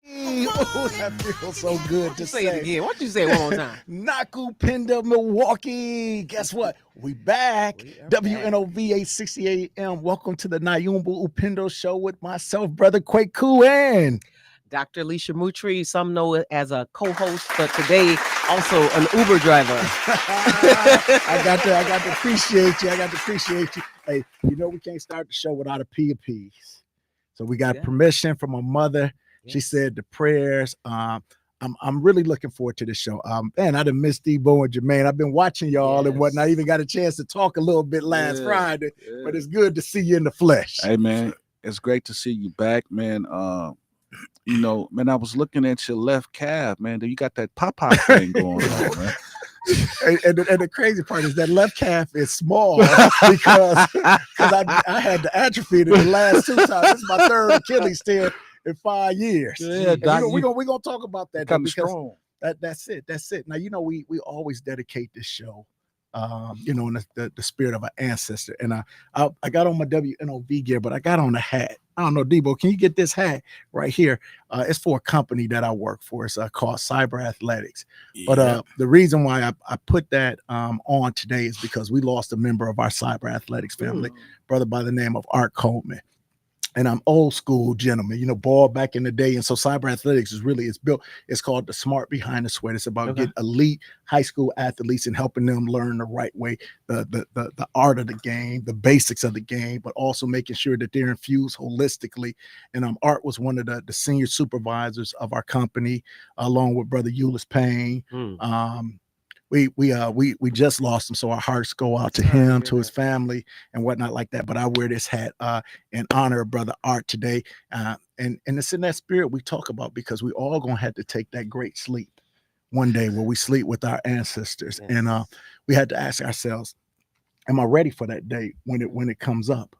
Oh, that feels so good to Say it say. again. Why don't you say it one more time? Nyumba Upendo, Milwaukee. Guess what? We back. We are back. WNOV 860 AM. Welcome to the Nyumba Upendo show with myself, brother Kweku, and Dr. Alicia Moutry, some know it as a co-host, but today also an Uber driver. I got to appreciate you. I got to appreciate you. Hey, you know we can't start the show without a P of P's. So we got permission from my mother. Yes. She said the prayers. I'm really looking forward to this show. Man, I done missed Debo and Jermaine. I've been watching y'all and whatnot. I even got a chance to talk a little bit last Friday, but it's good to see you in the flesh. Hey man, it's great to see you back, man. You know, man, I was looking at your left calf, man. You got that Popeye thing going on, man. And the crazy part is that left calf is small because I had the atrophy in the last 2 times. This is my third Achilles tear in 5 years. Yeah, we're gonna talk about that because strong. That's it. Now you know we always dedicate this show, you know, in the spirit of an ancestor. And I got on my WNOV gear, but I got on a hat. I don't know, Debo, can you get this hat right here? It's for a company that I work for. It's called Cyber Athletics. Yeah. But the reason why I put that on today is because we lost a member of our Cyber Athletics family, brother by the name of Art Coleman. And I'm old school gentleman, you know, ball back in the day. And so cyber athletics is really, it's called the smart behind the sweat. It's about getting elite high school athletes and helping them learn the right way, the art of the game, the basics of the game, but also making sure that they're infused holistically. And Art was one of the senior supervisors of our company, along with brother Euless Payne. We just lost him, so our hearts go out to him, to his family, and whatnot like that. But I wear this hat in honor of brother Art today, and it's in that spirit we talk about, because we all gonna have to take that great sleep one day where we sleep with our ancestors, and we had to ask ourselves, am I ready for that day when it comes up?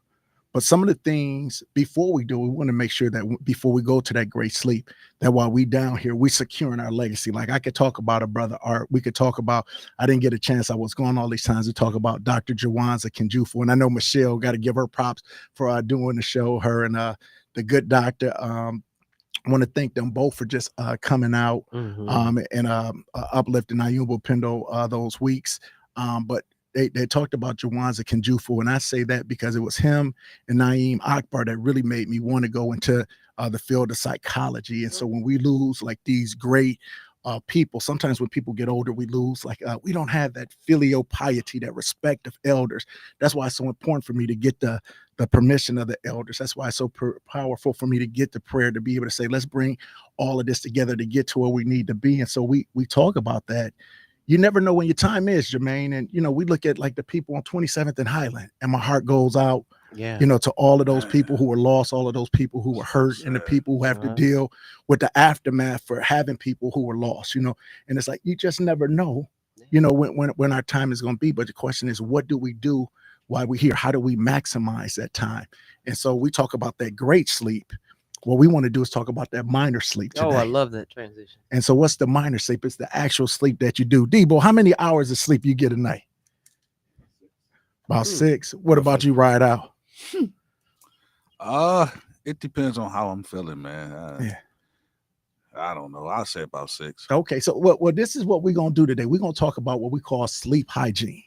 But some of the things before we do, we want to make sure that before we go to that great sleep, that while we down here, we securing our legacy. Like I could talk about a brother Art. We could talk about, I didn't get a chance. I was going all these times to talk about Dr. Jawanza Kinjufu. And I know Michelle, got to give her props for doing the show, her and the good doctor. I want to thank them both for just coming out and uplifting Nyumba Upendo those weeks. But they talked about Jawanza Kinjufu, and I say that because it was him and Naeem Akbar that really made me want to go into the field of psychology. And so when we lose like these great people, sometimes when people get older, we lose we don't have that filial piety, that respect of elders. That's why it's so important for me to get the permission of the elders. That's why it's so powerful for me to get the prayer, to be able to say, let's bring all of this together to get to where we need to be. And so we talk about that. You never know when your time is, Jermaine. And, you know, we look at like the people on 27th and Highland, and my heart goes out, you know, to all of those people who were lost, all of those people who were hurt, and the people who have to deal with the aftermath for having people who were lost, you know. And it's like, you just never know, you know, when our time is going to be. But the question is, what do we do while we're here? How do we maximize that time? And so we talk about that great sleep. What we want to do is talk about that minor sleep today. Oh, I love that transition. And so what's the minor sleep? It's the actual sleep that you do. Debo, how many hours of sleep you get a night? About 6. What about you, Ride Out? It depends on how I'm feeling, man. I don't know. I'll say about 6. Okay, so well, this is what we're going to do today. We're going to talk about what we call sleep hygiene.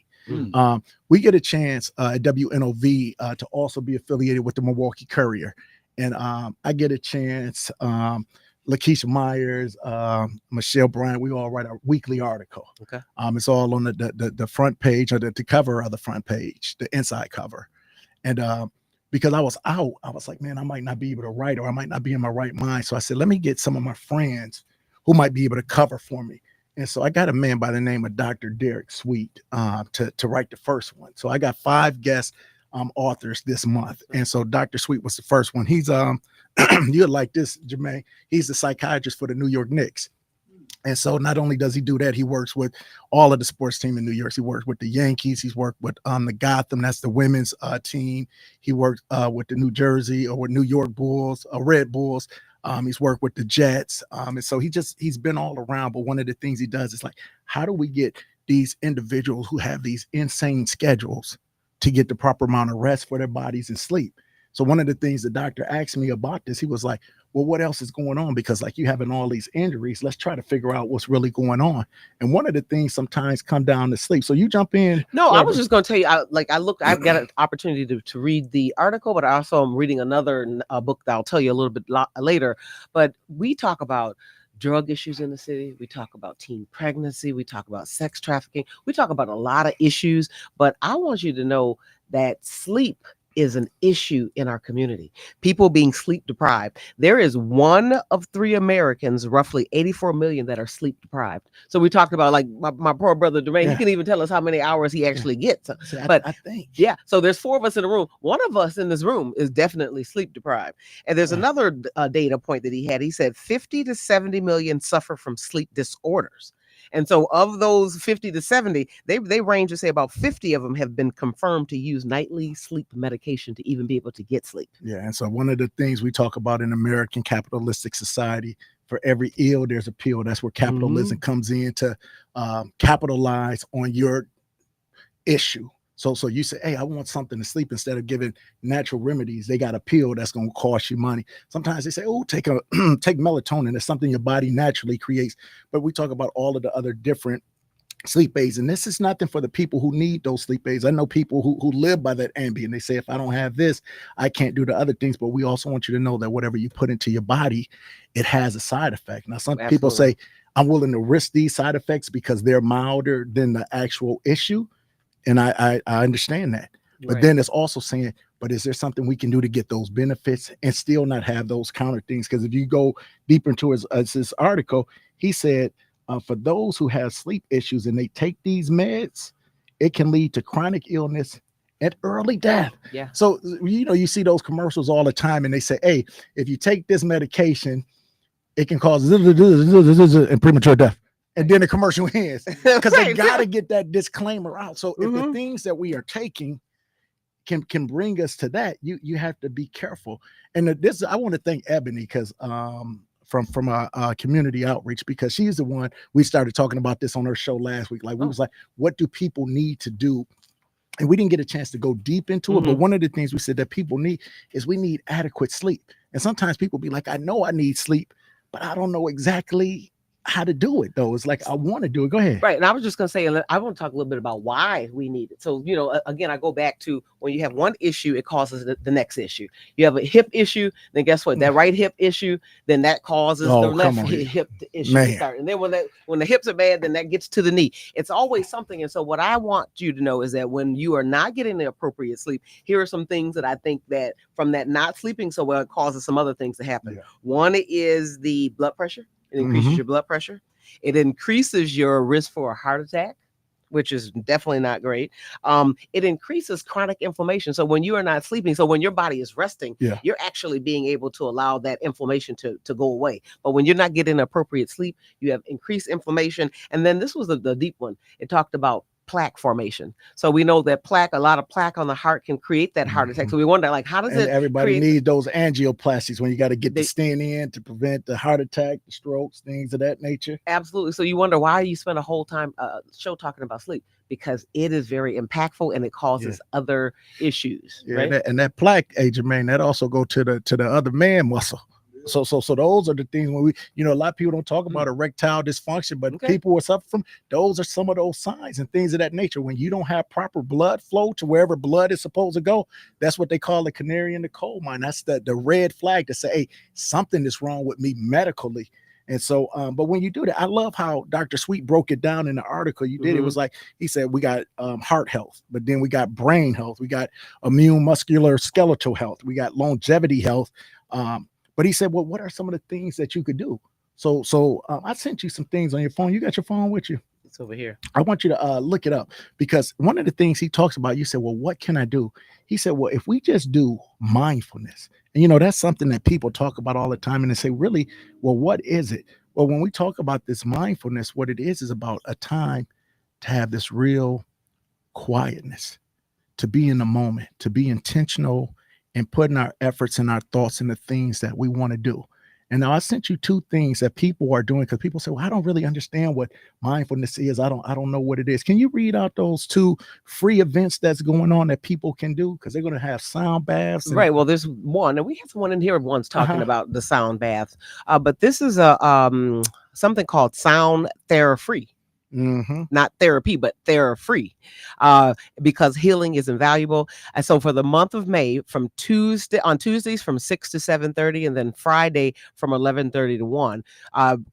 We get a chance at WNOV to also be affiliated with the Milwaukee Courier. And I get a chance, Lakeisha Myers, Michelle Bryant, we all write a weekly article. Okay. It's all on the front page, or the cover of the front page, the inside cover. And because I was out, I was like, man, I might not be able to write, or I might not be in my right mind. So I said, let me get some of my friends who might be able to cover for me. And so I got a man by the name of Dr. Derek Sweet to write the first one. So I got 5 guests authors this month. And so Dr. Sweet was the first one. He's you'd like this, Jermaine. He's the psychiatrist for the New York Knicks. And so not only does he do that, he works with all of the sports team in New York. He works with the Yankees. He's worked with the Gotham, that's the women's team. He worked with the New Jersey or with New York Bulls, Red Bulls. He's worked with the Jets. And so he's been all around. But one of the things he does is like, how do we get these individuals who have these insane schedules to get the proper amount of rest for their bodies and sleep? So one of the things the doctor asked me about this, he was like, well, what else is going on? Because like you having all these injuries, let's try to figure out what's really going on. And one of the things sometimes come down to sleep. So you jump in. No, I wherever. was just going to tell you. I've got an opportunity to read the article, but I also am reading another book that I'll tell you a little bit later. But we talk about drug issues in the city. We talk about teen pregnancy. We talk about sex trafficking. We talk about a lot of issues. But I want you to know that sleep is an issue in our community. People being sleep deprived. There is 1 of 3 Americans, roughly 84 million, that are sleep deprived. So we talked about like my poor brother Dwayne. He can even tell us how many hours he actually gets. See, But I think. yeah, so there's 4 of us in the room. One of us in this room is definitely sleep deprived. And there's another data point that he had. He said 50 to 70 million suffer from sleep disorders. And so of those 50 to 70, they range to say about 50 of them have been confirmed to use nightly sleep medication to even be able to get sleep. Yeah. And so one of the things we talk about in American capitalistic society, for every ill, there's a pill. That's where capitalism comes in to capitalize on your issue. So you say, hey, I want something to sleep. Instead of giving natural remedies, they got a pill that's going to cost you money. Sometimes they say, oh, take melatonin. It's something your body naturally creates. But we talk about all of the other different sleep aids. And this is nothing for the people who need those sleep aids. I know people who live by that Ambien. They say, if I don't have this, I can't do the other things. But we also want you to know that whatever you put into your body, it has a side effect. Now, some people say, I'm willing to risk these side effects because they're milder than the actual issue. And I understand that. But then it's also saying, but is there something we can do to get those benefits and still not have those counter things? Because if you go deeper into his article, he said, for those who have sleep issues and they take these meds, it can lead to chronic illness and early death. Yeah. So, you see those commercials all the time and they say, hey, if you take this medication, it can cause and premature death. And then the commercial ends because they got to get that disclaimer out. So if the things that we are taking can bring us to that, you have to be careful. And I want to thank Ebony because from our community outreach, because she's the one we started talking about this on her show last week. Like we was like, what do people need to do? And we didn't get a chance to go deep into it. But one of the things we said that people need is we need adequate sleep. And sometimes people be like, I know I need sleep, but I don't know exactly how to do it though. It's like, I want to do it. Go ahead. Right. And I was just going to say, I want to talk a little bit about why we need it. So, again, I go back to when you have one issue, it causes the next issue. You have a hip issue, then guess what? That right hip issue, then that causes the left hip issue to start. And then when the hips are bad, then that gets to the knee. It's always something. And so what I want you to know is that when you are not getting the appropriate sleep, here are some things that I think that from that not sleeping so well, it causes some other things to happen. Yeah. One is the blood pressure. It increases your blood pressure. It increases your risk for a heart attack, which is definitely not great. It increases chronic inflammation. So when you are not sleeping, so when your body is resting, you're actually being able to allow that inflammation to go away. But when you're not getting appropriate sleep, you have increased inflammation. And then this was the deep one. It talked about plaque formation. So we know that a lot of plaque on the heart can create that heart attack. So we wonder, like, how does it? Everybody needs those angioplasties when you got to get the stent in to prevent the heart attack, the strokes, things of that nature. Absolutely. So you wonder why you spend a whole time show talking about sleep, because it is very impactful and it causes other issues. Yeah, right? and that plaque, Jermaine, that also go to the other man muscle. So those are the things when we, a lot of people don't talk about erectile dysfunction, but people who suffer from those are some of those signs and things of that nature. When you don't have proper blood flow to wherever blood is supposed to go, that's what they call the canary in the coal mine. That's the red flag to say, hey, something is wrong with me medically. And so, but when you do that, I love how Dr. Sweet broke it down in the article you did. It was like, he said, we got heart health, but then we got brain health. We got immune muscular skeletal health. We got longevity health. But he said, well, what are some of the things that you could do? So I sent you some things on your phone. You got your phone with you? It's over here. I want you to look it up, because one of the things he talks about, you said, well, what can I do? He said, well, if we just do mindfulness, and that's something that people talk about all the time, and they say, really, well, what is it? Well, when we talk about this mindfulness, what it is about a time to have this real quietness, to be in the moment, to be intentional and putting our efforts and our thoughts in the things that we want to do. And now I sent you two things that people are doing because people say, well, I don't really understand what mindfulness is. I don't know what it is. Can you read out those two free events that's going on that people can do? Because they're going to have sound baths. And, Right. Well, there's one, and we have someone in here once talking Uh-huh. about the sound baths. But this is a something called sound therapy. Mhm. Not therapy, but therapy, because healing is invaluable. And so for the month of May, from Tuesdays from 6 to 7:30, and then Friday from 11:30 to 1,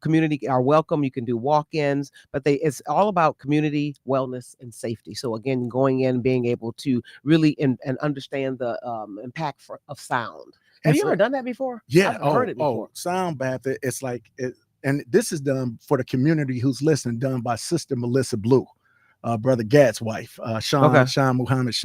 community are welcome. You can do walk-ins, but it's all about community wellness and safety. So again, going in, being able to really and understand the impact of sound. Have And you so- ever done that before? Yeah. I've heard it before. Sound bath. It's like it, and this is done for the community who's listening, done by Sister Melissa Blue, Brother Gat's wife, Okay. Sean Muhammad,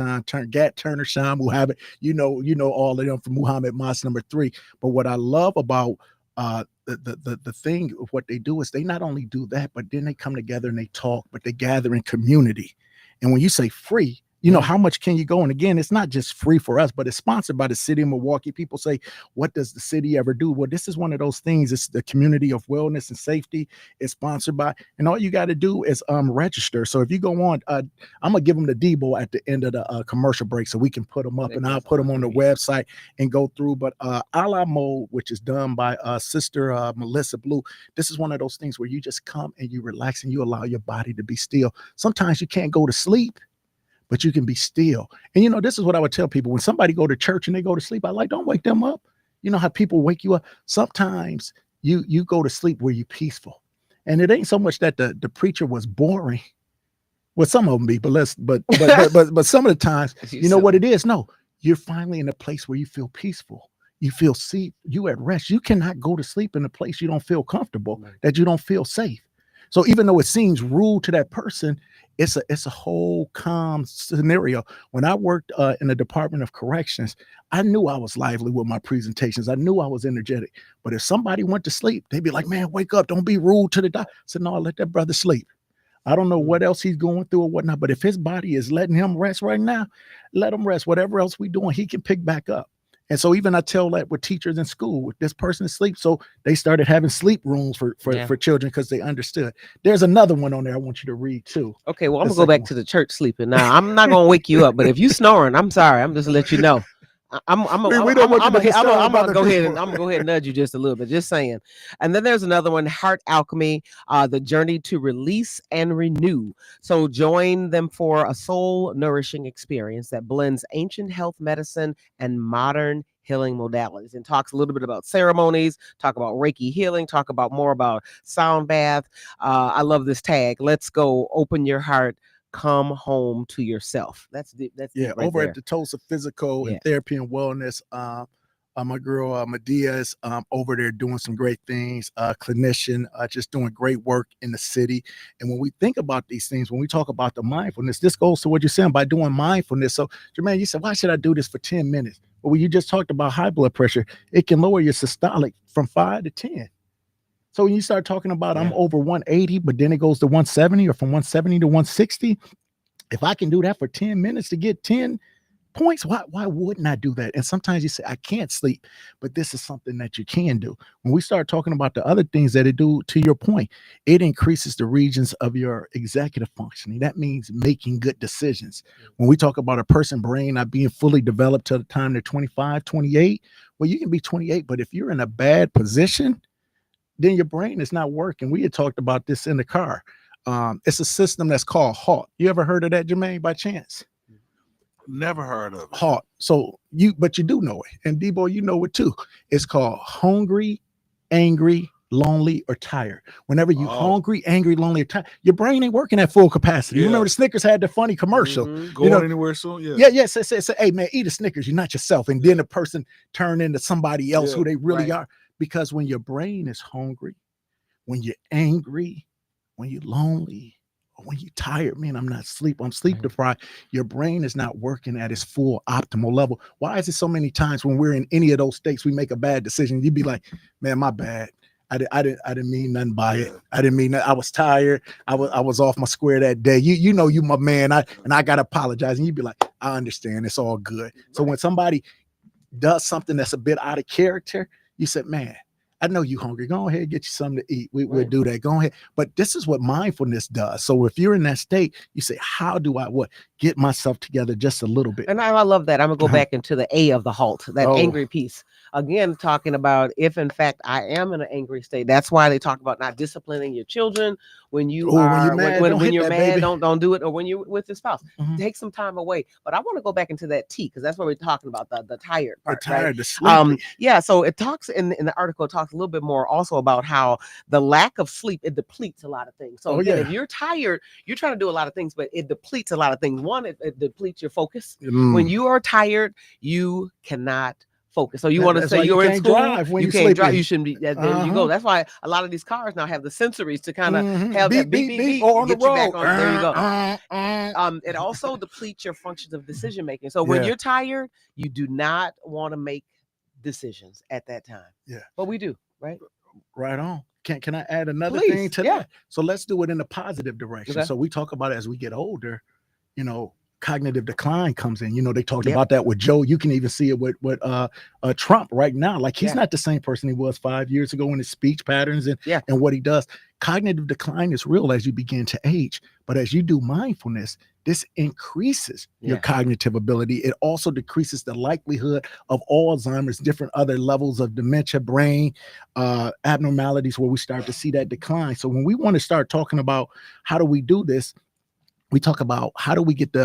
Gat Turner, Sean Muhammad. You know all of them from Muhammad Mosque #3. But what I love about the thing of what they do is they not only do that, but then they come together and they talk, but they gather in community. And when you say free, you know, how much can you go? And again, it's not just free for us, but it's sponsored by the city of Milwaukee. People say, what does the city ever do? Well, this is one of those things. It's the community of wellness and safety. It's sponsored by, and all you got to do is register. So if you go on, I'm going to give them the Debo at the end of the commercial break so we can put them up, and I'll put them on the website and go through. But a la mode, which is done by Sister Melissa Blue, this is one of those things where you just come and you relax and you allow your body to be still. Sometimes you can't go to sleep, but you can be still. And you know, this is what I would tell people when somebody go to church and they go to sleep. I like, don't wake them up. You know how people wake you up. Sometimes you go to sleep where you peaceful, and it ain't so much that the preacher was boring. Well, some of them be, but some of the times, you know what it is. No, you're finally in a place where you feel peaceful. You feel safe. You at rest. You cannot go to sleep in a place you don't feel comfortable, that you don't feel safe. So even though it seems rude to that person, it's a whole calm scenario. When I worked in the Department of Corrections, I knew I was lively with my presentations. I knew I was energetic. But if somebody went to sleep, they'd be like, "Man, wake up! Don't be rude to the doctor." I said, "No, let that brother sleep. I don't know what else he's going through or whatnot. But if his body is letting him rest right now, let him rest. Whatever else we doing, he can pick back up." And so even I tell that with teachers in school, this person is asleep. So they started having sleep rooms for children because they understood. There's another one on there I want you to read too. Okay, well, I'm gonna go back to the church sleeping now. I'm not gonna wake you up, but if you snoring, I'm sorry. I'm just gonna let you know. I'm gonna go ahead and nudge you just a little bit, just saying. And then there's another one, Heart Alchemy, the journey to release and renew. So join them for a soul nourishing experience that blends ancient health medicine and modern healing modalities, and talks a little bit about ceremonies, talk about Reiki healing, talk about more about sound bath. I love this tag. Let's go open your heart. Come home to yourself. That's deep right over there. at the Tulsa Physical and Therapy and Wellness. My girl Medea is over there doing some great things. Clinician, just doing great work in the city. And when we think about these things, when we talk about the mindfulness, this goes to what you're saying by doing mindfulness. So, Jermaine, you said, why should I do this for 10 minutes? Well, when you just talked about high blood pressure, it can lower your systolic from 5 to 10. So when you start talking about I'm over 180, but then it goes to 170, or from 170 to 160, if I can do that for 10 minutes to get 10 points, why wouldn't I do that? And sometimes you say, I can't sleep, but this is something that you can do. When we start talking about the other things that it do, to your point, it increases the regions of your executive functioning. That means making good decisions. When we talk about a person brain not being fully developed till the time they're 25, 28, well, you can be 28, but if you're in a bad position, then your brain is not working. We had talked about this in the car. It's a system that's called HALT. You ever heard of that, Jermaine, by chance? Never heard of it. HALT. So but you do know it. And Debo, you know it too. It's called hungry, angry, lonely, or tired. Whenever you hungry, angry, lonely, or tired, your brain ain't working at full capacity. You remember the Snickers had the funny commercial. Going anywhere soon? Say, hey man, eat a Snickers. You're not yourself. And then the person turn into somebody else who they really are. Because when your brain is hungry, when you're angry, when you're lonely, or when you're tired, man, I'm sleep deprived, your brain is not working at its full optimal level. Why is it so many times when we're in any of those states, we make a bad decision? You'd be like, man, my bad. I didn't mean nothing by it. I didn't mean that. I was tired. I was off my square that day. You know, you my man. I gotta apologize. And you'd be like, I understand. It's all good. So when somebody does something that's a bit out of character, you said, man, I know you hungry. Go ahead and get you something to eat. We'll Right. do that. Go ahead. But this is what mindfulness does. So if you're in that state, you say, how do I get myself together just a little bit? And I love that. I'm gonna go Uh-huh. back into the A of the halt, that Oh, angry piece. Again, talking about if in fact I am in an angry state. That's why they talk about not disciplining your children when you oh, when you're are mad, don't when hit you're that, mad, baby. don't do it, or when you're with your spouse. Mhm. Take some time away. But I want to go back into that T because that's what we're talking about, the tired The part, right? tired, the sleepy. Yeah, so it talks in the article, it talks a little bit more also about how the lack of sleep, it depletes a lot of things. So Oh, again, yeah. if you're tired, you're trying to do a lot of things, but it depletes a lot of things. One, it depletes your focus. When Mm. you are tired, you cannot focus. So you want to That's say why you you're in can't school, drive when you you're can't drive, sleepy. you shouldn't be. There you go. Uh-huh. That's why a lot of these cars now have the sensories to kind of Mhm. have that Beep, beep beep, beep beep, beep, or on the get you back road. on. There you go. Uh. It also depletes your functions of decision making. So when Yeah. you're tired, you do not want to make decisions at that time. Yeah. But we do, right? Right on. Can I add another Please, thing to yeah. that? So let's do it in a positive direction. Okay. So we talk about it as we get older, cognitive decline comes in. They talked Yep. about that with Joe. You can even see it with Trump right now. Like he's Yeah. not the same person he was 5 years ago in his speech patterns Yeah. and what he does. Cognitive decline is real as you begin to age, but as you do mindfulness, this increases your Yeah. cognitive ability. It also decreases the likelihood of Alzheimer's, different other levels of dementia, brain abnormalities where we start to see that decline. So when we want to start talking about how do we do this, we talk about how do we get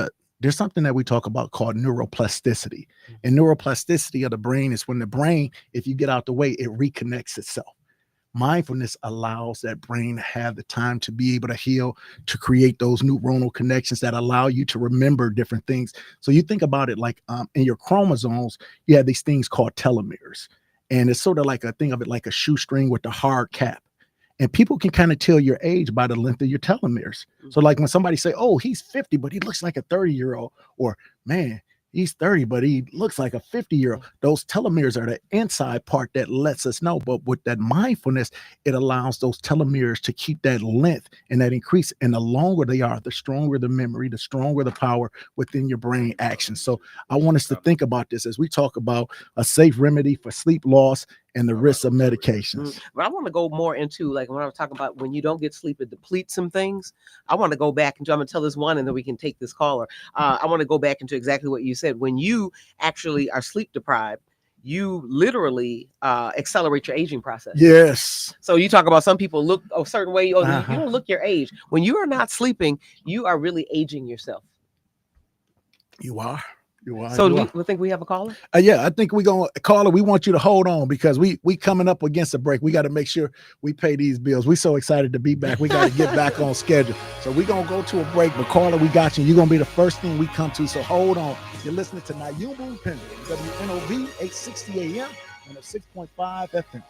there's something that we talk about called neuroplasticity. And neuroplasticity of the brain is when the brain, if you get out the way, it reconnects itself. Mindfulness allows that brain to have the time to be able to heal, to create those neuronal connections that allow you to remember different things. So you think about it like in your chromosomes, you have these things called telomeres. And it's sort of like think of it like a shoestring with a hard cap. And people can kind of tell your age by the length of your telomeres. So like when somebody say, oh, he's 50, but he looks like a 30-year-old, or man, he's 30, but he looks like a 50-year-old. Those telomeres are the inside part that lets us know. But with that mindfulness, it allows those telomeres to keep that length and that increase. And the longer they are, the stronger the memory, the stronger the power within your brain action. So I want us to think about this as we talk about a safe remedy for sleep loss and the risks of medications. But I want to go more into like when I was talking about when you don't get sleep, it depletes some things. I want to go back into, I'm going to tell this one and then we can take this caller. I want to go back into exactly what you said. When you actually are sleep deprived, you literally accelerate your aging process. Yes. So you talk about some people look a certain way. Oh, Uh-huh. you don't look your age. When you are not sleeping, you are really aging yourself. You are. You are. So you do are. we think we have a caller? Yeah, I think we're gonna call it. We want you to hold on because we coming up against a break. We got to make sure we pay these bills. We're so excited to be back. We got to get back on schedule. So we're gonna go to a break. But Carla, we got you. You're gonna be the first thing we come to. So hold on. You're listening to Nyumba Upendo, WNOV 860 AM and a 6.5 FM.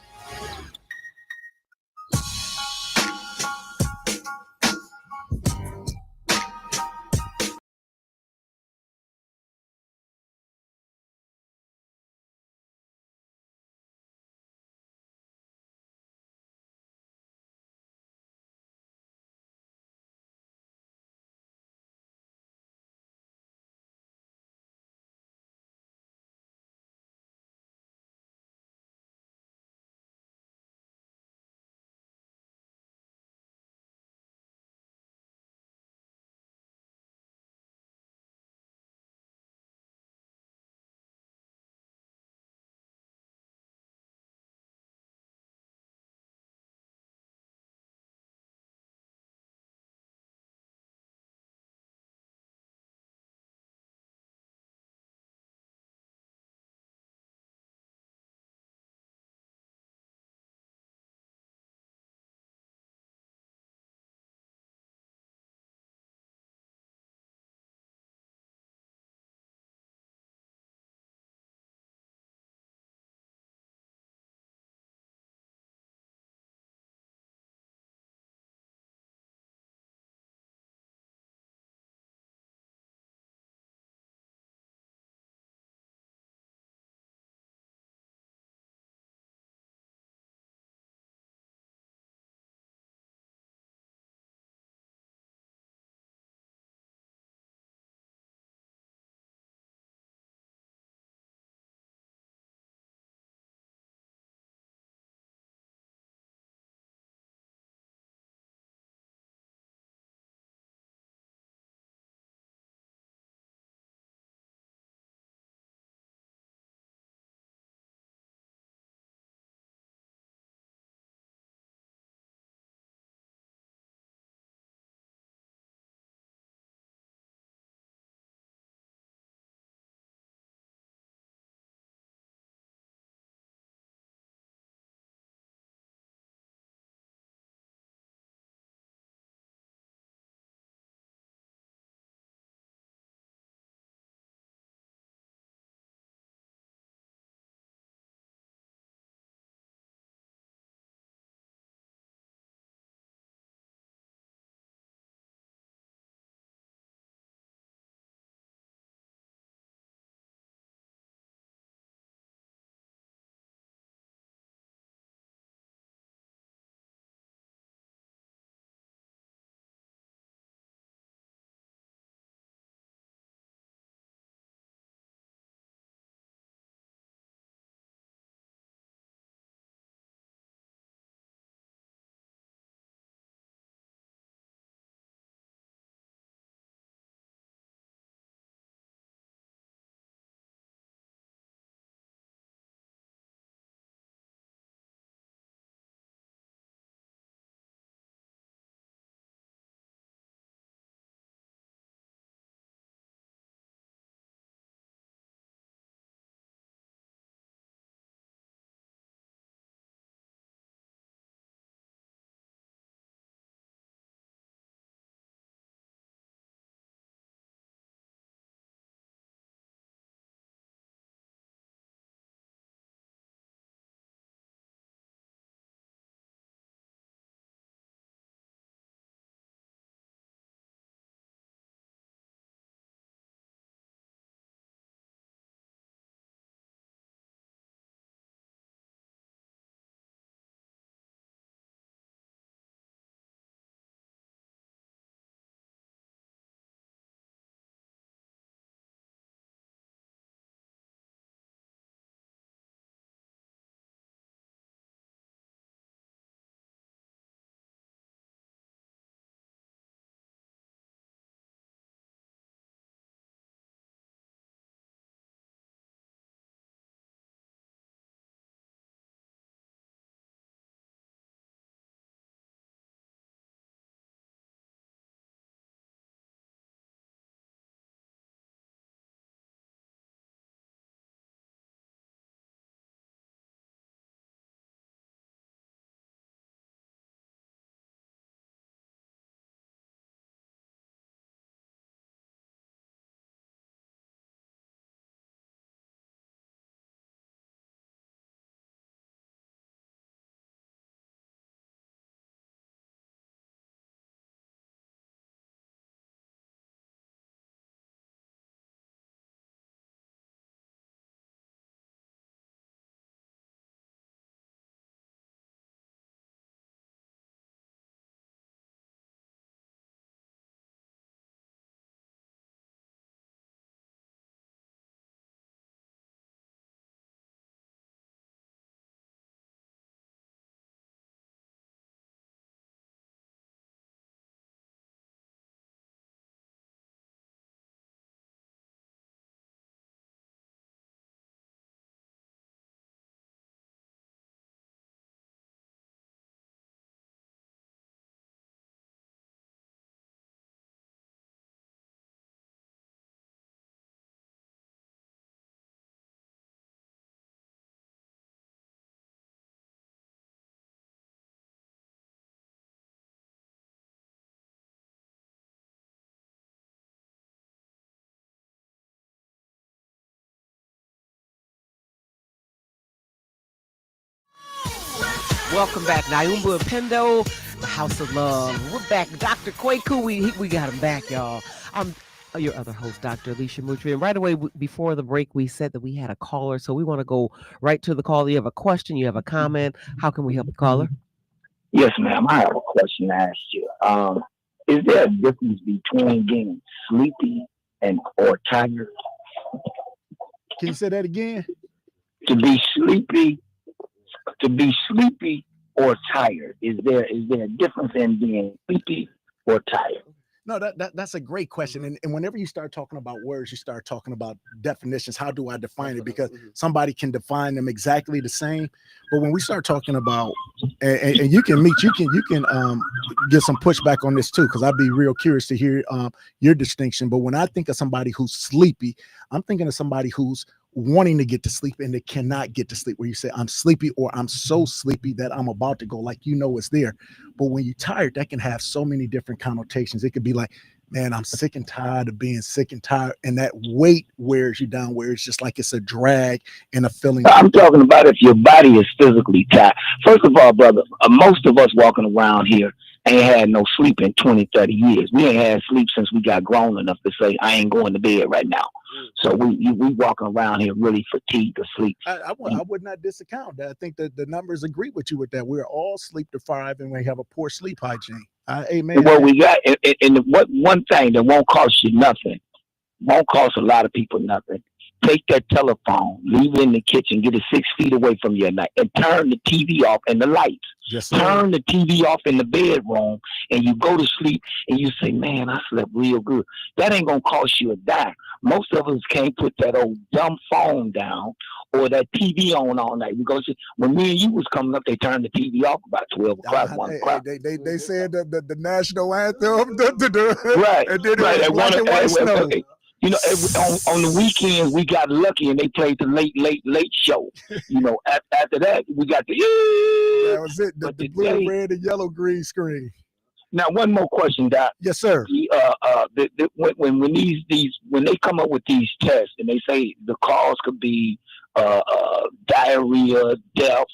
Welcome back, Nyumba Upendo, the House of Love. We're back, Dr. Kweku. We got him back, y'all. I'm your other host, Dr. Alicia Moutry. And right away, before the break, we said that we had a caller, so we want to go right to the caller. You have a question, you have a comment. How can we help the caller? Yes, ma'am. I have a question to ask you. Is there a difference between being sleepy and or tired? Can you say that again? To be sleepy, to be sleepy or tired. Is there a difference in being sleepy or tired? No, that's a great question. And whenever you start talking about words, you start talking about definitions. How do I define it? Because somebody can define them exactly the same. But when we start talking about, and you can get some pushback on this too, because I'd be real curious to hear your distinction. But when I think of somebody who's sleepy, I'm thinking of somebody who's wanting to get to sleep and they cannot get to sleep, where you say I'm sleepy or I'm so sleepy that I'm about to go, like, it's there. But when you're tired, that can have so many different connotations. It could be like, man, I'm sick and tired of being sick and tired, and that weight wears you down, where it's just like it's a drag and a feeling. I'm talking about if your body is physically tired. First of all, brother, most of us walking around here ain't had no sleep in 20, 30 years. We ain't had sleep since we got grown enough to say, I ain't going to bed right now. So we walking around here really fatigued asleep. I would not discount that. I think that the numbers agree with you with that. We're all sleep deprived and we have a poor sleep hygiene. Amen. What we got, and what one thing that won't cost you nothing, won't cost a lot of people nothing. Take that telephone, leave it in the kitchen, get it 6 feet away from you at night, and turn the TV off and the lights. Yes, turn the TV off in the bedroom, and you go to sleep, and you say, man, I slept real good. That ain't going to cost you a dime. Most of us can't put that old dumb phone down or that TV on all night. Because when me and you was coming up, they turned the TV off about 12 o'clock, 1 o'clock. They said the national anthem. Right. And then right. it black and white snow. On the weekends we got lucky and they played the late show. After that we got the that was it. The blue, red, and yellow, green screen. Now, one more question, Doc. Yes, sir. When they come up with these tests and they say the cause could be diarrhea, death,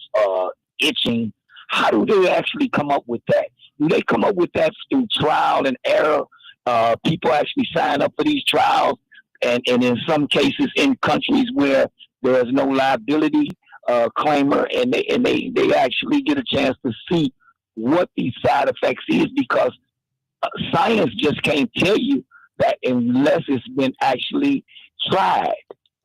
itching, how do they actually come up with that? Do they come up with that through trial and error? People actually sign up for these trials, and in some cases in countries where there's no liability claimer, and they actually get a chance to see what these side effects is, because science just can't tell you that unless it's been actually tried.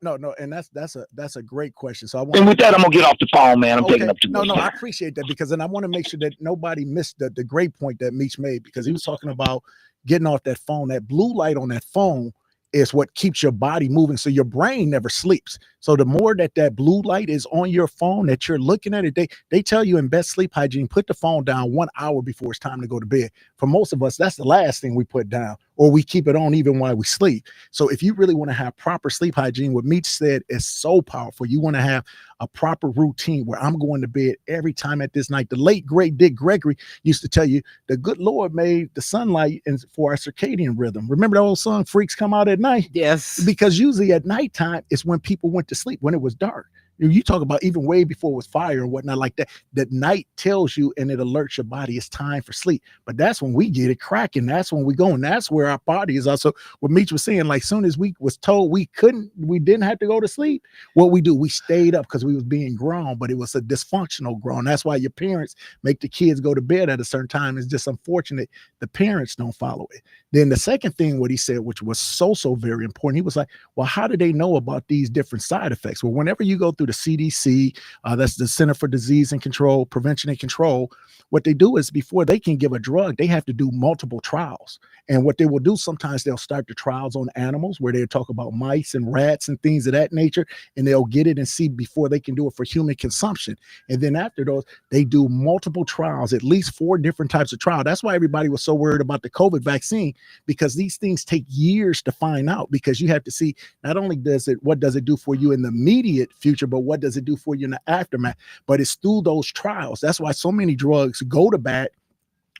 No, and that's a great question. So and with that, I'm gonna get off the phone, man. I'm taking up too much time. I appreciate that, because then I want to make sure that nobody missed the great point that Meech made, because he was talking about getting off that phone. That blue light on that phone is what keeps your body moving, so your brain never sleeps. So the more that blue light is on your phone, that you're looking at it, they tell you in best sleep hygiene, put the phone down 1 hour before it's time to go to bed. For most of us, that's the last thing we put down, or we keep it on even while we sleep. So if you really want to have proper sleep hygiene, what Meech said is so powerful. You want to have a proper routine where I'm going to bed every time at this night. The late great Dick Gregory used to tell you the good Lord made the sunlight for our circadian rhythm. Remember the old song, Freaks Come Out at Night? Yes. Because usually at nighttime is when people went to sleep, when it was dark. You talk about even way before it was fire and whatnot like that. That night tells you and it alerts your body it's time for sleep. But that's when we get it cracking. That's when we go, and that's where our body is also. What Meech was saying, like, soon as we was told we didn't have to go to sleep, what we do, we stayed up because we was being grown, but it was a dysfunctional grown. That's why your parents make the kids go to bed at a certain time. It's just unfortunate the parents don't follow it. Then the second thing, what he said, which was so very important, he was like, well, how do they know about these different side effects? Well, whenever you go through the CDC, that's the Center for Disease and Control, Prevention and Control, what they do is before they can give a drug, they have to do multiple trials. And what they will do, sometimes they'll start the trials on animals where they'll talk about mice and rats and things of that nature, and they'll get it and see before they can do it for human consumption. And then after those, they do multiple trials, at least 4 different types of trial. That's why everybody was so worried about the COVID vaccine, because these things take years to find out, because you have to see not only what does it do for you in the immediate future, but what does it do for you in the aftermath. But it's through those trials. That's why so many drugs go to bat,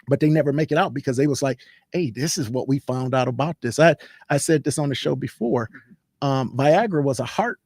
but they never make it out, because they was like, hey, this is what we found out about this. I said this on the show before. Viagra was a heart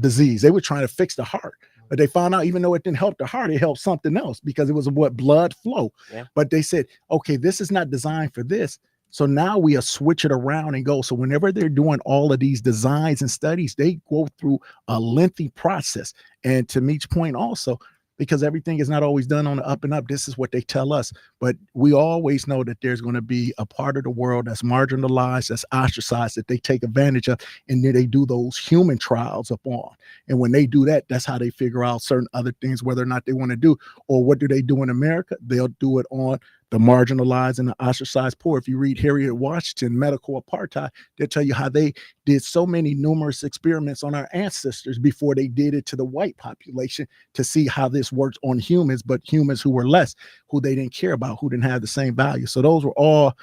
disease. They were trying to fix the heart. But they found out even though it didn't help the heart, it helped something else because it was what blood flow. Yeah. But they said, okay, this is not designed for this. So now we are switch it around and go. So whenever they're doing all of these designs and studies, they go through a lengthy process. And to Meech's point also, because everything is not always done on the up and up. This is what they tell us. But we always know that there's going to be a part of the world that's marginalized, that's ostracized, that they take advantage of, and then they do those human trials upon. And when they do that, that's how they figure out certain other things, whether or not they want to do, or what do they do in America? They'll do it on the marginalized and the ostracized poor. If you read Harriet Washington, Medical Apartheid, they'll tell you how they did so many numerous experiments on our ancestors before they did it to the white population to see how this works on humans, but humans who were less, who they didn't care about, who didn't have the same value. So those were all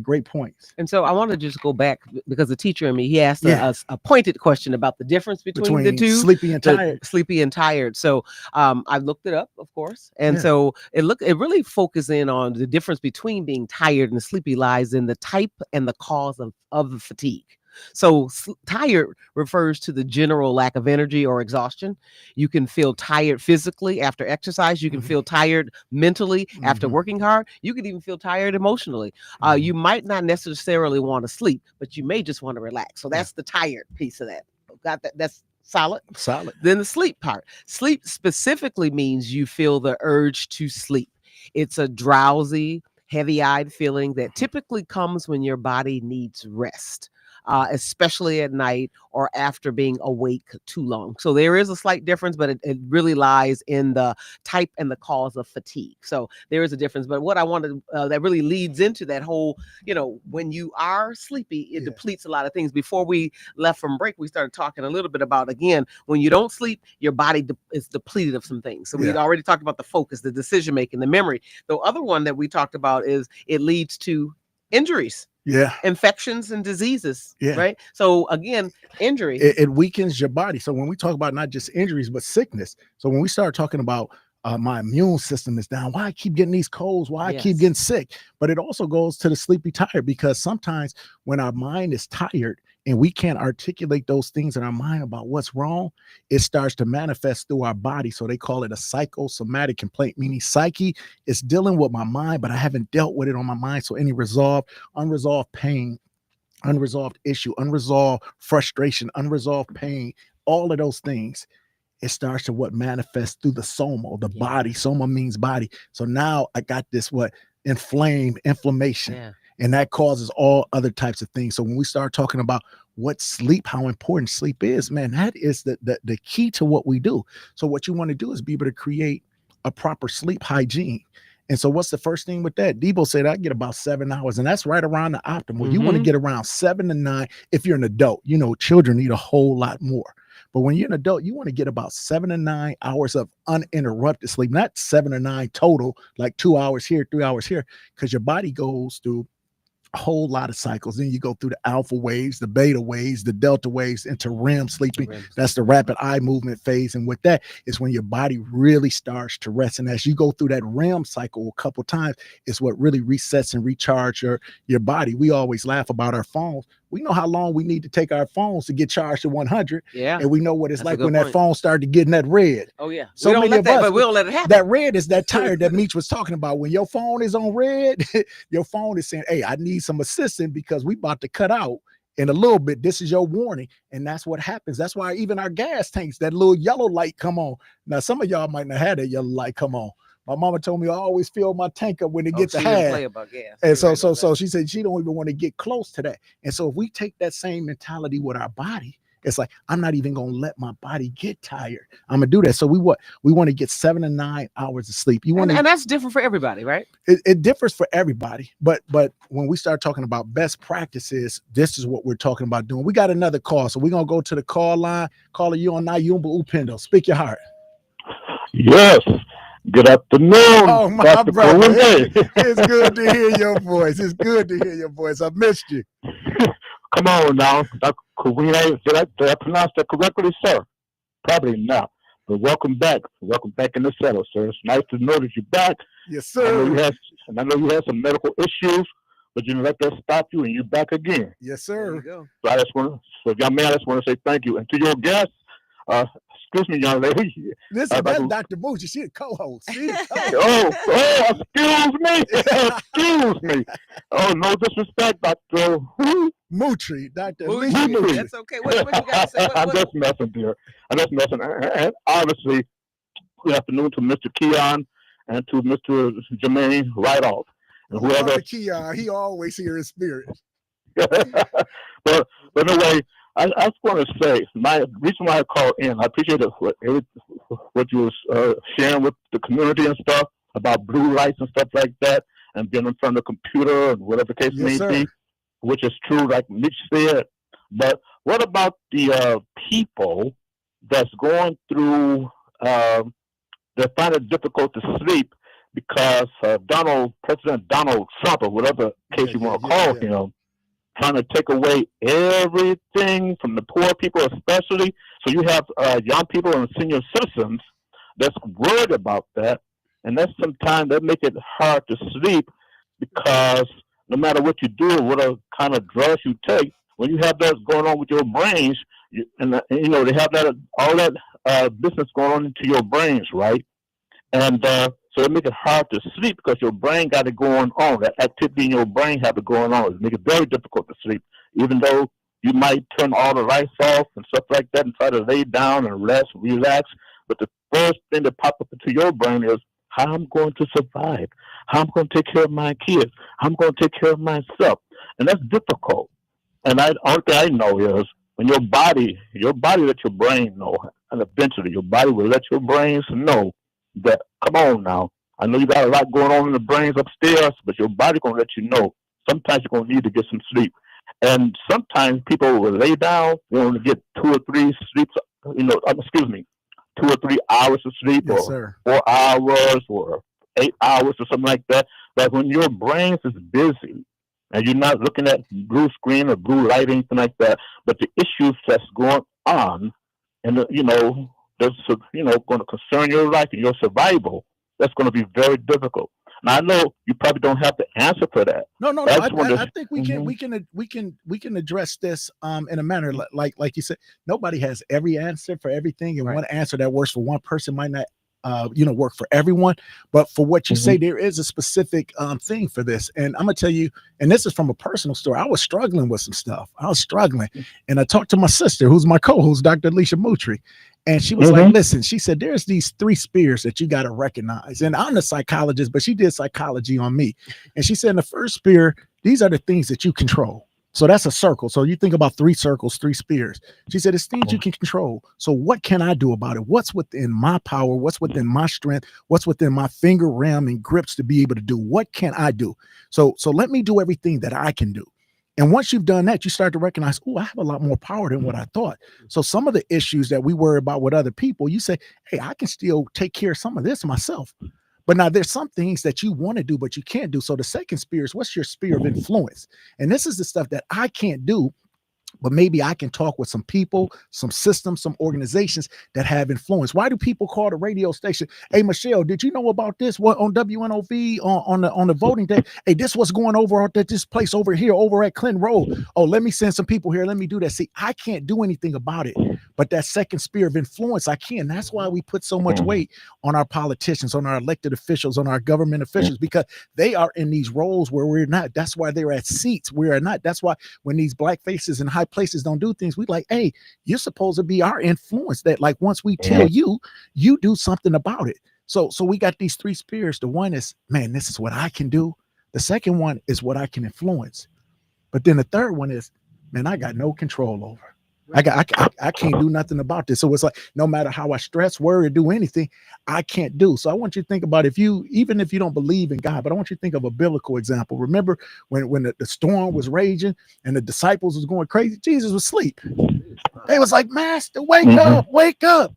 great points. And so I want to just go back because the teacher in me, he asked Yeah. a pointed question about the difference between the two. sleepy and tired. Sleepy and tired. So I looked it up, of course. And Yeah. so it really focuses in on the difference between being tired and sleepy lies in the type and the cause of the fatigue. So tired refers to the general lack of energy or exhaustion. You can feel tired physically after exercise. You can feel tired mentally after working hard. You can even feel tired emotionally. You might not necessarily want to sleep, but you may just want to relax. So that's the tired piece of that. Got that? That's solid. Solid. Then the sleep part. Sleep specifically means you feel the urge to sleep. It's a drowsy, heavy-eyed feeling that typically comes when your body needs rest. Especially at night or after being awake too long. So there is a slight difference, but it really lies in the type and the cause of fatigue. So there is a difference. But what I wanted that really leads into that whole, when you are sleepy, it depletes a lot of things. Before we left from break, we started talking a little bit about, again, when you don't sleep, your body is depleted of some things. So we'd already talked about the focus, the decision making, the memory. The other one that we talked about is it leads to injuries. Yeah. Infections and diseases. Yeah. Right. So again, injury. It weakens your body. So when we talk about not just injuries, but sickness. So when we start talking about my immune system is down, why I keep getting these colds, why I keep getting sick. But it also goes to the sleepy tired, because sometimes when our mind is tired and we can't articulate those things in our mind about what's wrong, it starts to manifest through our body. So they call it a psychosomatic complaint, meaning psyche is dealing with my mind, but I haven't dealt with it on my mind. So any unresolved pain, unresolved issue, unresolved frustration, unresolved pain, all of those things, it starts to what manifests through the soma, the body. Soma means body. So now I got this inflammation. Yeah. And that causes all other types of things. So when we start talking about what sleep, how important sleep is, man, that is the key to what we do. So what you want to do is be able to create a proper sleep hygiene. And so what's the first thing with that? Debo said I get about 7 hours, and that's right around the optimal. You want to get around 7 to 9. If you're an adult, children need a whole lot more. But when you're an adult, you want to get about 7 to 9 hours of uninterrupted sleep, not 7 or 9 total, like 2 hours here, 3 hours here, because your body goes through a whole lot of cycles. Then you go through the alpha waves, the beta waves, the delta waves into REM sleeping. That's the rapid eye movement phase. And with that is when your body really starts to rest. And as you go through that REM cycle a couple times, it's what really resets and recharge your body. We always laugh about our phones. We know how long we need to take our phones to get charged to 100. Yeah. And we know what it's like when point. that phone started getting that red. Oh, yeah. So many of us, but we don't let it happen. That red is that tired that Meech was talking about. When your phone is on red, your phone is saying, hey, I need some assistance because we about to cut out in a little bit. This is your warning. And that's what happens. That's why even our gas tanks, that little yellow light come on. Now, some of y'all might not have that yellow light come on. My mama told me I always fill my tank up when it gets a half. Play about gas. And so she said she don't even want to get close to that. And so if we take that same mentality with our body, it's like, I'm not even going to let my body get tired. I'm going to do that. So we want to get 7 to 9 hours of sleep. And that's different for everybody, right? It differs for everybody. But when we start talking about best practices, this is what we're talking about doing. We got another call. So we're going to go to the call line. Caller, you on Nyumba Upendo. Speak your heart. Yes. Good afternoon. Oh, my Dr. brother. Kweku. It's good to hear your voice. It's good to hear your voice. I missed you. Come on now. Dr. Kweku. Did I pronounce that correctly, sir? Probably not. But welcome back. Welcome back in the settle, sir. It's nice to know that you're back. Yes, sir. I know you had some medical issues, but you didn't let that stop you, and you're back again. Yes, sir. There you go. So young man, I just want to say thank you. And to your guests, excuse me, young lady. Listen, that's Dr. Moutry. She a co-host. Excuse me. Excuse me. Oh, no disrespect, Dr. Moutry, Dr. Moutry. That's okay. What you got to say? I'm just messing, dear. I'm just messing. And honestly, good afternoon to Mr. Keon and to Mr. Jermaine right off. And whoever. Keon, he always here in spirit. but anyway, I just want to say my reason why I called in. I appreciate what you was sharing with the community and stuff about blue lights and stuff like that, and being in front of the computer and whatever the case may be, which is true, like Mitch said. But what about the people that's going through? They find it difficult to sleep because President Donald Trump, or whatever case you want to call him, trying to take away everything from the poor people, especially. So you have young people and senior citizens that's worried about that, and that's sometimes that make it hard to sleep because no matter what you do, what kind of drugs you take, when you have that going on with your brains, they have that all that business going on into your brains, right? And so it makes it hard to sleep because your brain got it going on. That activity in your brain have it going on. It makes it very difficult to sleep, even though you might turn all the lights off and stuff like that and try to lay down and rest, relax. But the first thing that pops up into your brain is how I'm going to survive, how I'm going to take care of my kids, how I'm going to take care of myself. And that's difficult. And only thing I know is when your body let your brain know, and eventually your body will let your brains know that, come on now, I know you got a lot going on in the brains upstairs, but your body going to let you know. Sometimes you're going to need to get some sleep. And sometimes people will lay down, they only get 2 or 3 sleeps, 2 or 3 hours of sleep, yes, or 4 hours, or 8 hours, or something like that. But when your brain is busy, and you're not looking at blue screen or blue light, anything like that, but the issues that's going on, and that's going to concern your life and your survival, that's going to be very difficult. Now I know you probably don't have the answer for that. No. I think we can address this in a manner like you said. Nobody has every answer for everything, and one answer that works for one person might not work for everyone. But for what you say, there is a specific thing for this. And I'm gonna tell you, and this is from a personal story. I was struggling with some stuff. And I talked to my sister, who's my co-host, Dr. Alicia Moutry. And she was like, listen, she said, there's these 3 spheres that you got to recognize. And I'm a psychologist, but she did psychology on me. And she said, in the first sphere, these are the things that you control. So that's a circle. So you think about 3 circles, 3 spheres. She said, it's things you can control. So what can I do about it? What's within my power? What's within my strength? What's within my finger ram and grips to be able to do? What can I do? So let me do everything that I can do. And once you've done that, you start to recognize, I have a lot more power than what I thought. So some of the issues that we worry about with other people, you say, hey, I can still take care of some of this myself. But now there's some things that you want to do, but you can't do. So the second sphere is, what's your sphere of influence? And this is the stuff that I can't do, but maybe I can talk with some people, some systems, some organizations that have influence. Why do people call the radio station? Hey, Michelle, did you know about this? What on WNOV on the voting day? Hey, this what's going over at this place over here, over at Clinton Road. Oh, let me send some people here. Let me do that. See, I can't do anything about it, but that second sphere of influence, I can. That's why we put so much weight on our politicians, on our elected officials, on our government officials, because they are in these roles where we're not. That's why they're at seats we are not. That's why when these black faces in high places don't do things, we like, hey, you're supposed to be our influence, that like once we tell you do something about it. So we got these 3 spheres. The one is, man, this is what I can do. The second one is what I can influence. But then the third one is, man, I got no control over. I can't do nothing about this. So it's like, no matter how I stress, worry, or do anything, I can't do. So I want you to think about, even if you don't believe in God, but I want you to think of a biblical example. Remember when the storm was raging and the disciples was going crazy, Jesus was asleep. They was like, Master, wake up, wake up.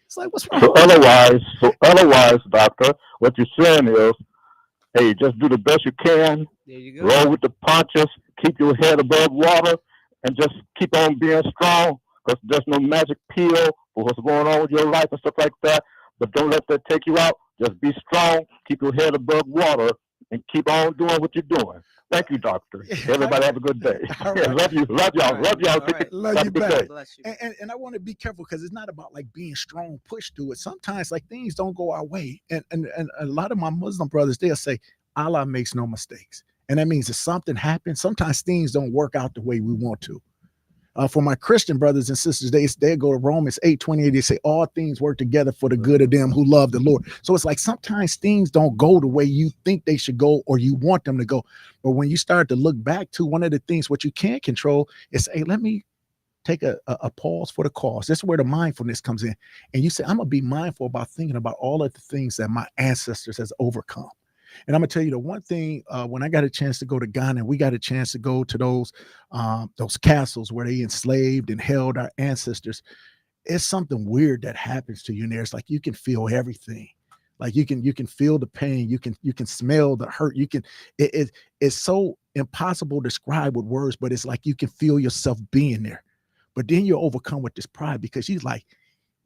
It's like, what's wrong? So otherwise, doctor, what you're saying is, hey, just do the best you can. There you go. Roll with the punches, keep your head above water, and just keep on being strong, because there's no magic pill for what's going on with your life and stuff like that. But don't let that take you out. Just be strong, keep your head above water, and keep on doing what you're doing. Thank you, doctor. Yeah, Everybody have a good day. All right. Love you. Love y'all. All right. Love y'all. All right. Love Have you a good back. day. Bless you. And I want to be careful because it's not about like being strong, push through it. Sometimes like things don't go our way. And a lot of my Muslim brothers, they'll say, Allah makes no mistakes. And that means if something happens, sometimes things don't work out the way we want to. For my Christian brothers and sisters, they go to Romans 8:28. They say all things work together for the good of them who love the Lord. So it's like sometimes things don't go the way you think they should go or you want them to go. But when you start to look back to one of the things what you can control is, hey, let me take a pause for the cause. This is where the mindfulness comes in. And you say, I'm gonna be mindful about thinking about all of the things that my ancestors has overcome. And I'm gonna tell you the one thing, when I got a chance to go to Ghana, we got a chance to go to those castles where they enslaved and held our ancestors. It's something weird that happens to you in there. It's like you can feel everything. Like you can feel the pain, you can smell the hurt, it's so impossible to describe with words, but it's like you can feel yourself being there. But then you're overcome with this pride because she's like,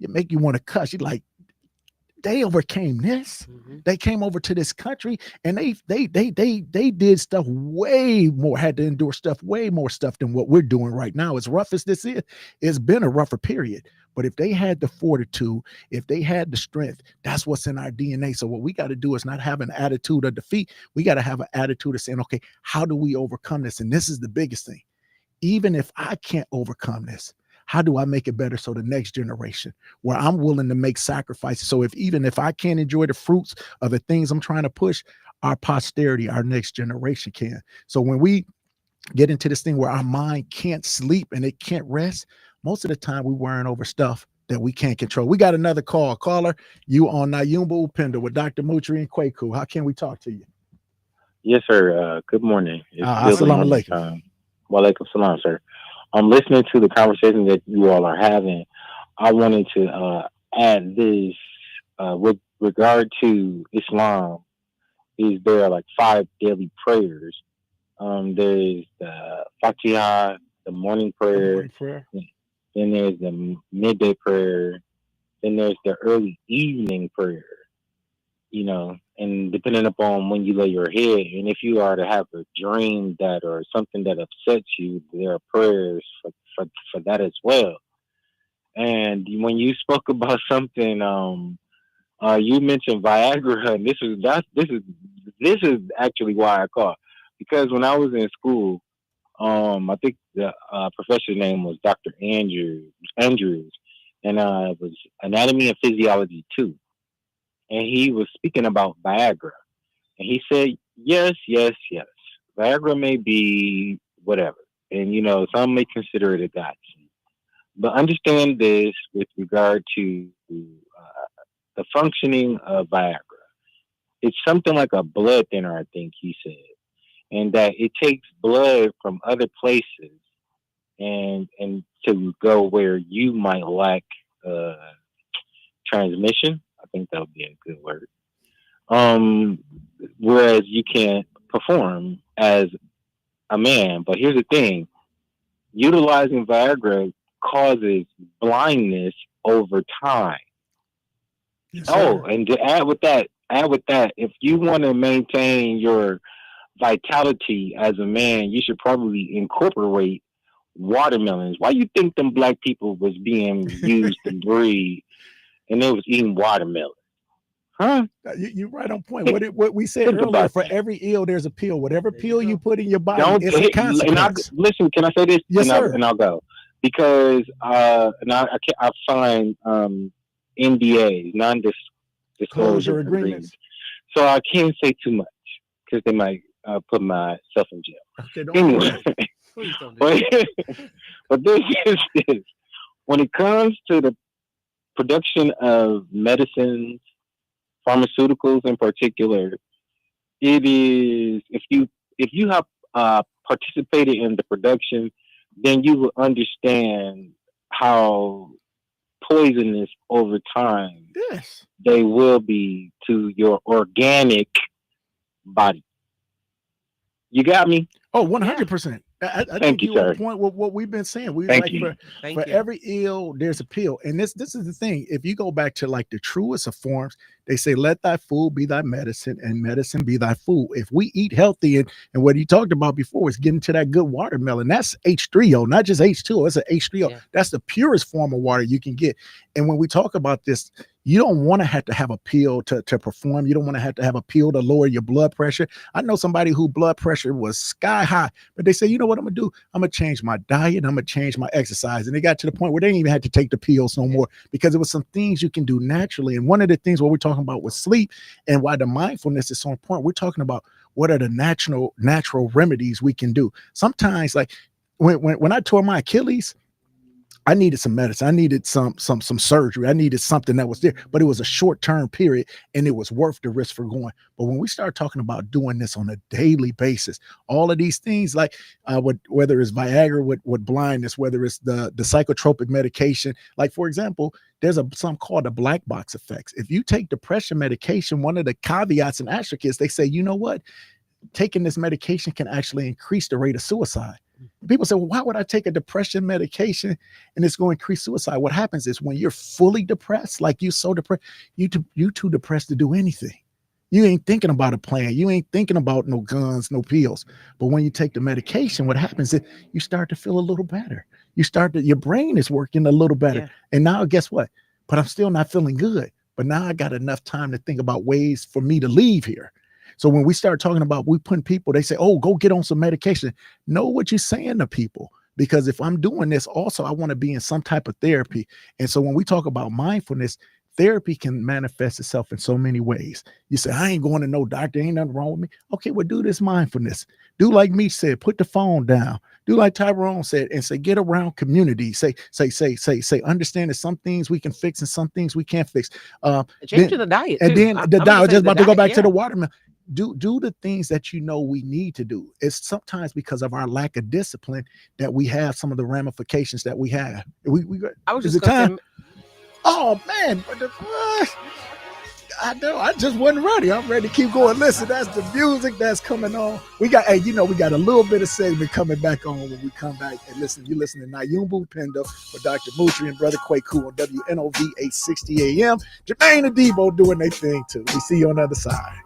it make you want to cuss. You're like, they overcame this. They came over to this country and they did stuff way more, had to endure stuff, way more stuff than what we're doing right now. As rough as this is, it's been a rougher period. But if they had the fortitude, if they had the strength, that's what's in our DNA. So what we got to do is not have an attitude of defeat. We got to have an attitude of saying, okay, how do we overcome this? And this is the biggest thing. Even if I can't overcome this, how do I make it better so the next generation, where I'm willing to make sacrifices? So even if I can't enjoy the fruits of the things I'm trying to push, our posterity, our next generation can. So when we get into this thing where our mind can't sleep and it can't rest, most of the time we're worrying over stuff that we can't control. We got another call. Caller, you on Nyumba Upendo with Dr. Moutry and Kweku. How can we talk to you? Yes, sir. Good morning. It's still Assalamu morning alaikum. time. Walaikum salam, sir. I'm listening to the conversation that you all are having. I wanted to add this with regard to Islam. Is there are like 5 daily prayers? There's the Fatiha, the morning prayer. Then there's the midday prayer. Then there's the early evening prayer. You know, and depending upon when you lay your head, and if you are to have a dream that or something that upsets you, there are prayers for that as well. And when you spoke about something, you mentioned Viagra, and this is actually why I called, because when I was in school, I think the professor's name was Dr. Andrews, and it was Anatomy and Physiology 2. And he was speaking about Viagra. And he said, yes. Viagra may be whatever. And, you know, some may consider it a godsend. But understand this with regard to the functioning of Viagra. It's something like a blood thinner, I think he said. And that it takes blood from other places and to go where you might lack transmission. I think that would be a good word. Whereas you can't perform as a man. But here's the thing. Utilizing Viagra causes blindness over time. Yes, and to add with that, if you want to maintain your vitality as a man, you should probably incorporate watermelons. Why you think them black people was being used to breed and they was eating watermelon? Huh? You're right on point. What we said Think earlier, about for that. every ill, there's a pill. Whatever There you pill you go. put in your body, Don't it's a hit, consequence. listen. Can I say this? Yes, sir. And I'll go because I signed NDAs, non-disclosure Closure agreements. agreements. So I can't say too much because they might put myself in jail. Okay, don't do Anyway, that. Please don't do but, that. but this is this. When it comes to the production of medicines, pharmaceuticals in particular, it is if you have participated in the production, then you will understand how poisonous over time Yes. they will be to your organic body. You got me? Oh, 100%. I Thank think you, you on sir. point with what we've been saying. We Thank like you. Thank for you. every ill, there's a pill. And this is the thing. If you go back to like the truest of forms, They say, let thy food be thy medicine and medicine be thy food. If we eat healthy, and what he talked about before is getting to that good watermelon. That's H3O, not just H2O. It's an H3O. Yeah. That's the purest form of water you can get. And when we talk about this, you don't want to have a pill to perform. You don't want to have a pill to lower your blood pressure. I know somebody who blood pressure was sky high, but they say, you know what I'm gonna do? I'm gonna change my diet. I'm gonna change my exercise. And they got to the point where they didn't even have to take the pills no more, because it was some things you can do naturally. And one of the things what we're talking about with sleep and why the mindfulness is so important, we're talking about what are the natural remedies we can do. Sometimes, like when I tore my Achilles, I needed some medicine. I needed some surgery. I needed something that was there, but it was a short-term period and it was worth the risk for going. But when we start talking about doing this on a daily basis, all of these things, like whether it's Viagra with blindness, whether it's the psychotropic medication, like for example, there's something called the black box effects. If you take depression medication, one of the caveats and asterisks is they say, you know what? Taking this medication can actually increase the rate of suicide. People say, well, why would I take a depression medication and it's going to increase suicide? What happens is when you're fully depressed, like you're so depressed, you too depressed to do anything. You ain't thinking about a plan. You ain't thinking about no guns, no pills. But when you take the medication, what happens is you start to feel a little better. Your brain is working a little better. Yeah. And now guess what? But I'm still not feeling good. But now I got enough time to think about ways for me to leave here. So when we start talking about, we putting people, they say, oh, go get on some medication. Know what you're saying to people, because if I'm doing this, also, I want to be in some type of therapy. And so when we talk about mindfulness, therapy can manifest itself in so many ways. You say, I ain't going to no doctor, ain't nothing wrong with me. Okay, well, do this mindfulness. Do like me said, put the phone down. Do like Tyrone said, and say, get around community. Say, understand that some things we can fix and some things we can't fix. Change the diet. And too. then I'm the gonna diet, I was say just about to go diet, back to yeah. the watermelon. Do the things that you know we need to do. It's sometimes because of our lack of discipline that we have some of the ramifications that we have. I was is just it gonna time? say, Oh man, I know. I just wasn't ready. I'm ready to keep going. Listen, that's the music that's coming on. We got we got a little bit of segment coming back on when we come back. And listen, you listen to Nyumba Upendo with Dr. Moutry and Brother Kweku on WNOV 860 AM. Jermaine and Debo doing their thing too. We see you on the other side.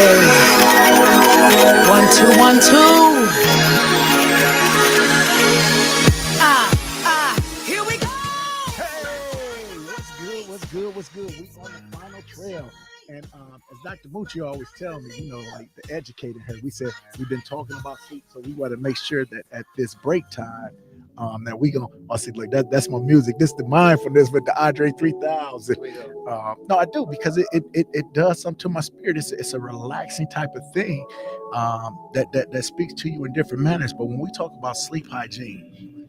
1 2 1 2. Here we go. Hey, what's good? What's good? What's good? We on the final trail. And as Dr. Moutry always tell me, like the educated her, we said we've been talking about sleep, so we want to make sure that at this break time, that we gonna. I see, like that's my music. This is the mindfulness with the Andre 3000. No, I do because it does something to my spirit. It's a relaxing type of thing that speaks to you in different manners. But when we talk about sleep hygiene,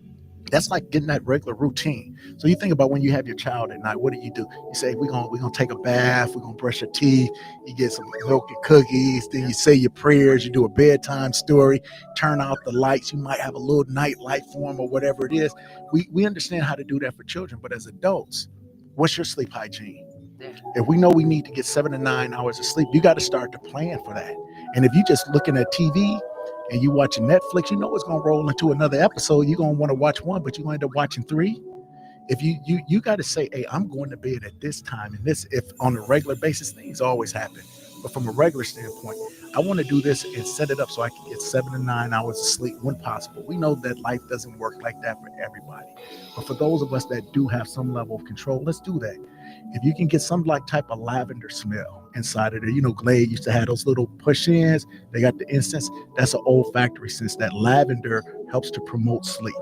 that's like getting that regular routine. So you think about when you have your child at night, what do? You say we're gonna take a bath, we're gonna brush your teeth, you get some milk and cookies, then you say your prayers, you do a bedtime story, turn out the lights, you might have a little night light for them or whatever it is. We understand how to do that for children, but as adults, what's your sleep hygiene? If we know we need to get 7 to 9 hours of sleep, you got to start to plan for that. And if you just looking at TV and you watching Netflix, you know it's gonna roll into another episode. You're gonna want to watch one, but you're gonna end up watching 3. If you got to say, hey, I'm going to bed at this time, and this, if on a regular basis, things always happen. But from a regular standpoint, I want to do this and set it up so I can get 7 to 9 hours of sleep when possible. We know that life doesn't work like that for everybody, but for those of us that do have some level of control, let's do that. If you can get some like type of lavender smell inside of there, Glade used to have those little push-ins. They got the incense. That's an olfactory sense. That lavender helps to promote sleep.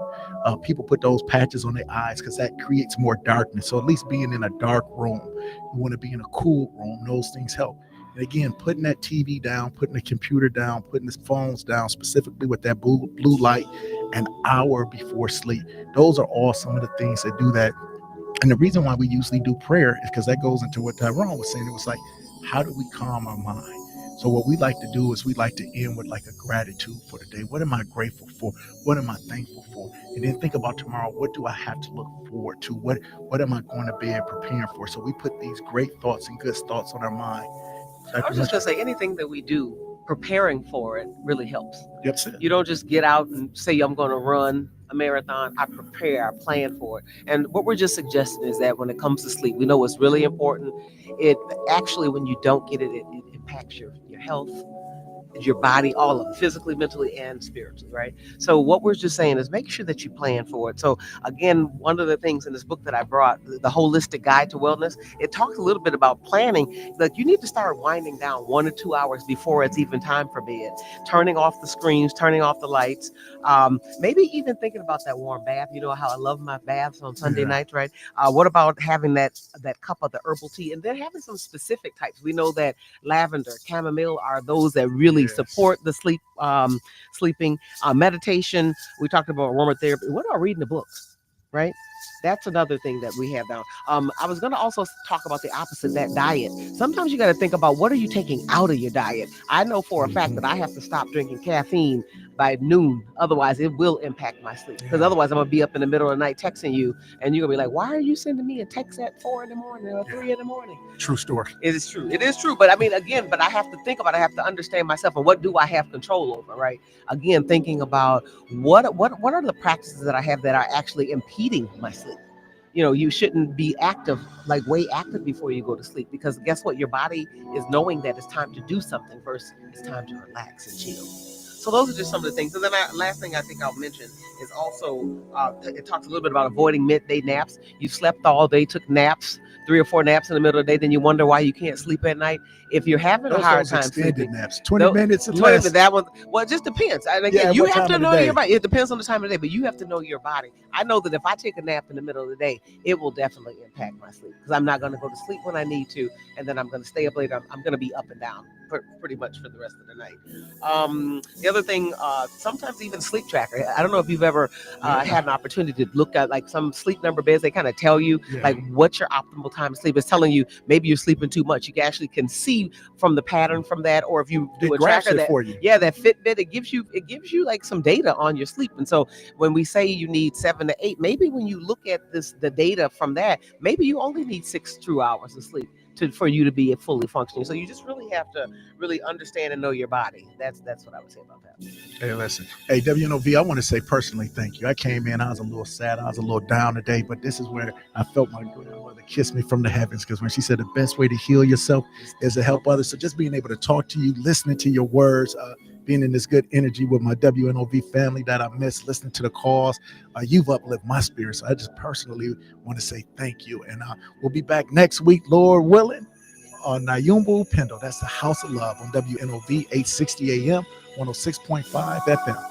People put those patches on their eyes because that creates more darkness. So at least being in a dark room, you want to be in a cool room. Those things help. And again, putting that TV down, putting the computer down, putting the phones down, specifically with that blue light, an hour before sleep. Those are all some of the things that do that. And the reason why we usually do prayer is because that goes into what Tyrone was saying. It was like, how do we calm our mind? So what we like to do is we like to end with like a gratitude for the day. What am I grateful for? What am I thankful for? And then think about tomorrow. What do I have to look forward to? What am I going to bed preparing for? So we put these great thoughts and good thoughts on our mind. I was just going to say, anything that we do, preparing for it really helps. Yep, sir. You don't just get out and say, I'm going to run a marathon. I prepare, I plan for it. And what we're just suggesting is that when it comes to sleep, we know what's really important. It actually, when you don't get it, it impacts your health, your body, all of it, physically, mentally, and spiritually, right? So what we're just saying is make sure that you plan for it. So again, one of the things in this book that I brought, the Holistic Guide to Wellness, it talks a little bit about planning. Like you need to start winding down 1 or 2 hours before it's even time for bed, turning off the screens, turning off the lights, maybe even thinking about that warm bath. You know how I love my baths on Sunday nights, right? What about having that cup of the herbal tea, and then having some specific types? We know that lavender, chamomile are those that really support the sleeping. Meditation. We talked about aromatherapy. What about reading the books, right? That's another thing that we have now. I was going to also talk about the opposite, that diet. Sometimes you got to think about what are you taking out of your diet. I know for a fact that I have to stop drinking caffeine by noon. Otherwise, it will impact my sleep. Because otherwise, I'm going to be up in the middle of the night texting you, and you're going to be like, why are you sending me a text at 4 in the morning or 3 in the morning? True story. It is true. It is true. But I mean, again, I have to think about it. I have to understand myself and what do I have control over, right? Again, thinking about what are the practices that I have that are actually impeding my sleep. You shouldn't be way active before you go to sleep, because guess what? Your body is knowing that it's time to do something versus it's time to relax and chill. So those are just some of the things. And then last thing I think I'll mention is also, it talks a little bit about avoiding midday naps. You slept all day, took naps, 3 or 4 naps in the middle of the day, then you wonder why you can't sleep at night. If you're having a hard time sleeping, naps, 20 minutes or 20 less. minutes, that one, well, it just depends. And again, you have to know your body. It depends on the time of the day, but you have to know your body. I know that if I take a nap in the middle of the day, it will definitely impact my sleep, because I'm not going to go to sleep when I need to, and then I'm going to stay up later. I'm going to be up and down pretty much for the rest of the night. The other thing, sometimes even sleep tracker. I don't know if you've ever had an opportunity to look at like some sleep number beds. They kind of tell you like what's your optimal time to sleep. It's telling you maybe you're sleeping too much. You actually can see from the pattern from that, or if you do a tracker that for you. That Fitbit, it gives you like some data on your sleep. And so when we say you need 7 to 8, maybe when you look at the data from that, maybe you only need 6 true hours of sleep. for you to be fully functioning. So you just really have to really understand and know your body. That's what I would say about that. Hey, listen. Hey, WNOV, I want to say personally thank you. I came in, I was a little sad, I was a little down today, but this is where I felt my grandmother kiss me from the heavens, because when she said the best way to heal yourself is to help others. So just being able to talk to you, listening to your words, being in this good energy with my WNOV family that I miss, listening to the calls, you've uplifted my spirit. So I just personally want to say thank you. And we'll be back next week, Lord willing, on Nyumba Upendo. That's the House of Love on WNOV 860 AM, 106.5 FM.